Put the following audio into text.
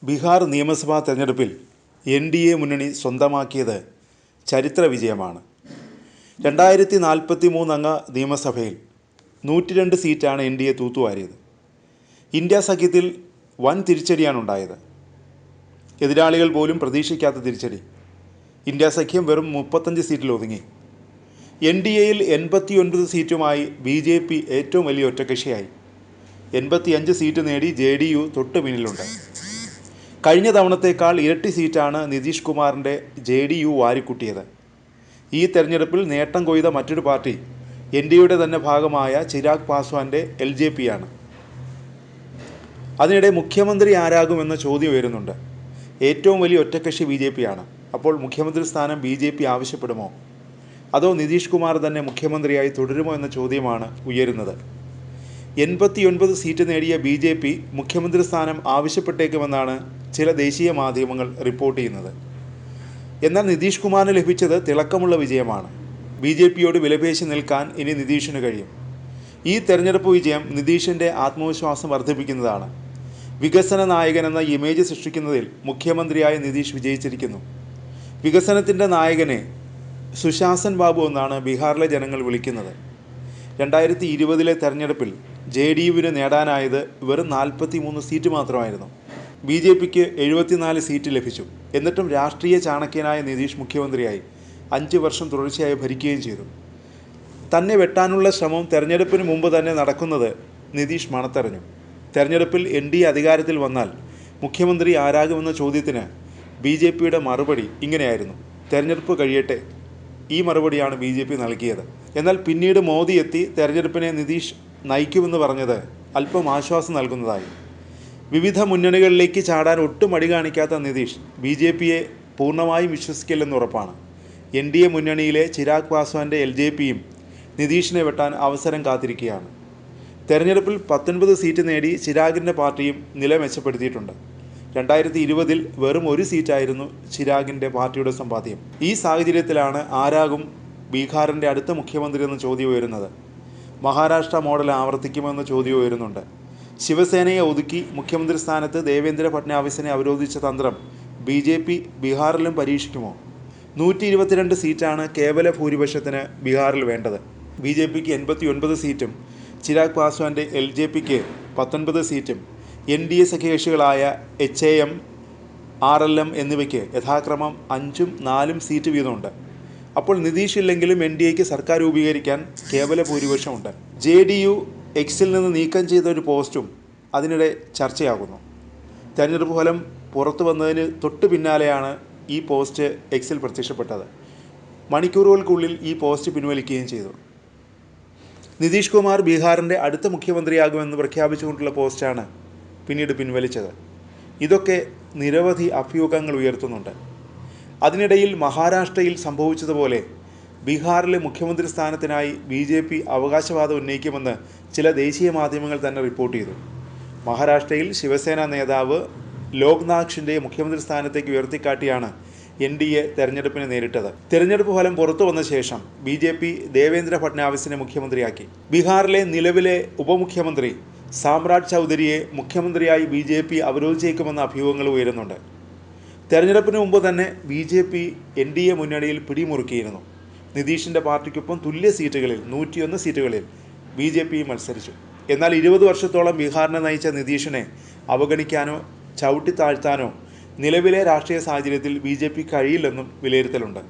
ബീഹാർ നിയമസഭാ തെരഞ്ഞെടുപ്പിൽ NDA മുന്നണി സ്വന്തമാക്കിയത് ചരിത്ര വിജയമാണ്. 2043 അംഗ നിയമസഭയിൽ 102 സീറ്റാണ് NDA തൂത്തുവാരിയത്. ഇന്ത്യ സഖ്യത്തിൽ വൻ തിരിച്ചടിയാണുണ്ടായത്. എതിരാളികൾ പോലും പ്രതീക്ഷിക്കാത്ത തിരിച്ചടി. ഇന്ത്യ സഖ്യം വെറും 35 സീറ്റിൽ ഒതുങ്ങി. NDAയിൽ 89 സീറ്റുമായി BJP ഏറ്റവും വലിയ ഒറ്റക്കക്ഷിയായി. 85 സീറ്റ് നേടി JDU തൊട്ട് പിന്നിലുണ്ട്. കഴിഞ്ഞ തവണത്തേക്കാൾ ഇരട്ടി സീറ്റാണ് നിതീഷ് കുമാറിൻ്റെ JDU വാരിക്കൂട്ടിയത്. ഈ തെരഞ്ഞെടുപ്പിൽ നേട്ടം കൊയ്ത മറ്റൊരു പാർട്ടി NDAയുടെ തന്നെ ഭാഗമായ ചിരാഗ് പാസ്വാൻ്റെ LJP ആണ്. അതിനിടെ മുഖ്യമന്ത്രി ആരാകുമെന്ന ചോദ്യം ഉയരുന്നുണ്ട്. ഏറ്റവും വലിയ ഒറ്റക്കക്ഷി BJP ആണ്. അപ്പോൾ മുഖ്യമന്ത്രി സ്ഥാനം BJP ആവശ്യപ്പെടുമോ, അതോ നിതീഷ് കുമാർ തന്നെ മുഖ്യമന്ത്രിയായി തുടരുമോ എന്ന ചോദ്യമാണ് ഉയരുന്നത്. 89 സീറ്റ് നേടിയ BJP മുഖ്യമന്ത്രി സ്ഥാനം ആവശ്യപ്പെട്ടേക്കുമെന്നാണ് ചില ദേശീയ മാധ്യമങ്ങൾ റിപ്പോർട്ട് ചെയ്യുന്നത്. എന്നാൽ നിതീഷ് കുമാറിന് ലഭിച്ചത് തിളക്കമുള്ള വിജയമാണ്. BJPയോട് വിലപേശി നിൽക്കാൻ ഇനി നിതീഷിന് കഴിയും. ഈ തെരഞ്ഞെടുപ്പ് വിജയം നിതീഷിൻ്റെ ആത്മവിശ്വാസം വർദ്ധിപ്പിക്കുന്നതാണ്. വികസന നായകൻ എന്ന ഇമേജ് സൃഷ്ടിക്കുന്നതിൽ മുഖ്യമന്ത്രിയായ നിതീഷ് വിജയിച്ചിരിക്കുന്നു. വികസനത്തിൻ്റെ നായകനെ സുശാസൻ ബാബു എന്നാണ് ബീഹാറിലെ ജനങ്ങൾ വിളിക്കുന്നത്. 2020 തെരഞ്ഞെടുപ്പിൽ JDUവിന് നേടാനായത് വെറും 43 സീറ്റ് മാത്രമായിരുന്നു. BJPക്ക് 74 സീറ്റ് ലഭിച്ചു. എന്നിട്ടും രാഷ്ട്രീയ ചാണക്യനായ നിതീഷ് മുഖ്യമന്ത്രിയായി 5 വർഷം തുടർച്ചയായി ഭരിക്കുകയും ചെയ്തു. തന്നെ വെട്ടാനുള്ള ശ്രമം തെരഞ്ഞെടുപ്പിന് മുമ്പ് തന്നെ നടക്കുന്നത് നിതീഷ് മണത്തറിഞ്ഞു. തെരഞ്ഞെടുപ്പിൽ NDA അധികാരത്തിൽ വന്നാൽ മുഖ്യമന്ത്രി ആരാകുമെന്ന ചോദ്യത്തിന് BJPയുടെ മറുപടി ഇങ്ങനെയായിരുന്നു: തെരഞ്ഞെടുപ്പ് കഴിയട്ടെ. ഈ മറുപടിയാണ് BJP നൽകിയത്. എന്നാൽ പിന്നീട് മോദി എത്തി തെരഞ്ഞെടുപ്പിനെ നിതീഷ് നയിക്കുമെന്ന് പറഞ്ഞത് അല്പം ആശ്വാസം നൽകുന്നതായി. വിവിധ മുന്നണികളിലേക്ക് ചാടാൻ ഒട്ടും മടി കാണിക്കാത്ത നിതീഷ് BJPയെ പൂർണ്ണമായും വിശ്വസിക്കില്ലെന്ന് ഉറപ്പാണ്. NDA മുന്നണിയിലെ ചിരാഗ് പാസ്വാൻ്റെ LJPയും നിതീഷിനെ വെട്ടാൻ അവസരം കാത്തിരിക്കുകയാണ്. തെരഞ്ഞെടുപ്പിൽ 19 സീറ്റ് നേടി ചിരാഗിൻ്റെ പാർട്ടിയും നില മെച്ചപ്പെടുത്തിയിട്ടുണ്ട്. 2020 വെറും 1 സീറ്റായിരുന്നു ചിരാഗിൻ്റെ പാർട്ടിയുടെ സമ്പാദ്യം. ഈ സാഹചര്യത്തിലാണ് ആരാകും ബീഹാറിൻ്റെ അടുത്ത മുഖ്യമന്ത്രി എന്ന ചോദ്യം ഉയരുന്നത്. മഹാരാഷ്ട്ര മോഡൽ ആവർത്തിക്കുമെന്ന ചോദ്യം ഉയരുന്നുണ്ട്. ശിവസേനയെ ഒതുക്കി മുഖ്യമന്ത്രി സ്ഥാനത്ത് ദേവേന്ദ്ര ഫട്നാവിസിനെ അവരോധിച്ച തന്ത്രം BJP ബീഹാറിലും പരീക്ഷിക്കുമോ? 122 സീറ്റാണ് കേവല ഭൂരിപക്ഷത്തിന് ബീഹാറിൽ വേണ്ടത്. BJPക്ക് 89 സീറ്റും ചിരാഗ് പാസ്വാൻ്റെ LJPക്ക് 19 സീറ്റും NDA സഖ്യകക്ഷികളായ HAM, RLM എന്നിവയ്ക്ക് യഥാക്രമം 5ഉം 4ഉം സീറ്റ് വീതമുണ്ട്. അപ്പോൾ നിതീഷ് ഇല്ലെങ്കിലും NDAക്ക് സർക്കാർ രൂപീകരിക്കാൻ കേവല ഭൂരിപക്ഷമുണ്ട്. JDU Xൽ നിന്ന് നീക്കം ചെയ്ത ഒരു പോസ്റ്റും അതിനിടെ ചർച്ചയാകുന്നു. തെരഞ്ഞെടുപ്പ് ഫലം പുറത്തു വന്നതിന് തൊട്ട് പിന്നാലെയാണ് ഈ പോസ്റ്റ് Xൽ പ്രത്യക്ഷപ്പെട്ടത്. മണിക്കൂറുകൾക്കുള്ളിൽ ഈ പോസ്റ്റ് പിൻവലിക്കുകയും ചെയ്തു. നിതീഷ് കുമാർ ബീഹാറിൻ്റെ അടുത്ത മുഖ്യമന്ത്രിയാകുമെന്ന് പ്രഖ്യാപിച്ചുകൊണ്ടുള്ള പോസ്റ്റാണ് പിന്നീട് പിൻവലിച്ചത്. ഇതൊക്കെ നിരവധി അഭ്യൂഹങ്ങൾ ഉയർത്തുന്നുണ്ട്. അതിനിടയിൽ മഹാരാഷ്ട്രയിൽ സംഭവിച്ചതുപോലെ ബീഹാറിലെ മുഖ്യമന്ത്രി സ്ഥാനത്തിനായി BJP അവകാശവാദം ഉന്നയിക്കുമെന്ന് ചില ദേശീയ മാധ്യമങ്ങൾ തന്നെ റിപ്പോർട്ട് ചെയ്തു. മഹാരാഷ്ട്രയിൽ ശിവസേന നേതാവ് ലോക്നാഥ് ഷിൻഡെയെ മുഖ്യമന്ത്രി സ്ഥാനത്തേക്ക് ഉയർത്തിക്കാട്ടിയാണ് NDA തെരഞ്ഞെടുപ്പിനെ നേരിട്ടത്. തെരഞ്ഞെടുപ്പ് ഫലം പുറത്തു വന്ന ശേഷം BJP ദേവേന്ദ്ര ഫട്നാവിസിനെ മുഖ്യമന്ത്രിയാക്കി. ബീഹാറിലെ നിലവിലെ ഉപമുഖ്യമന്ത്രി സാമ്രാജ് ചൗധരിയെ മുഖ്യമന്ത്രിയായി BJP അവരോധിച്ചേക്കുമെന്ന അഭ്യൂഹങ്ങൾ ഉയരുന്നുണ്ട്. തെരഞ്ഞെടുപ്പിന് മുമ്പ് തന്നെ BJP NDA മുന്നണിയിൽ പിടിമുറുക്കിയിരുന്നു. നിതീഷിൻ്റെ പാർട്ടിക്കൊപ്പം തുല്യ സീറ്റുകളിൽ 101 സീറ്റുകളിൽ BJP മത്സരിച്ചു. എന്നാൽ 20 വർഷത്തോളം ബീഹാറിനെ നയിച്ച നിതീഷിനെ അവഗണിക്കാനോ ചവിട്ടിത്താഴ്ത്താനോ നിലവിലെ രാഷ്ട്രീയ സാഹചര്യത്തിൽ BJP കഴിയില്ലെന്നും വിലയിരുത്തലുണ്ട്.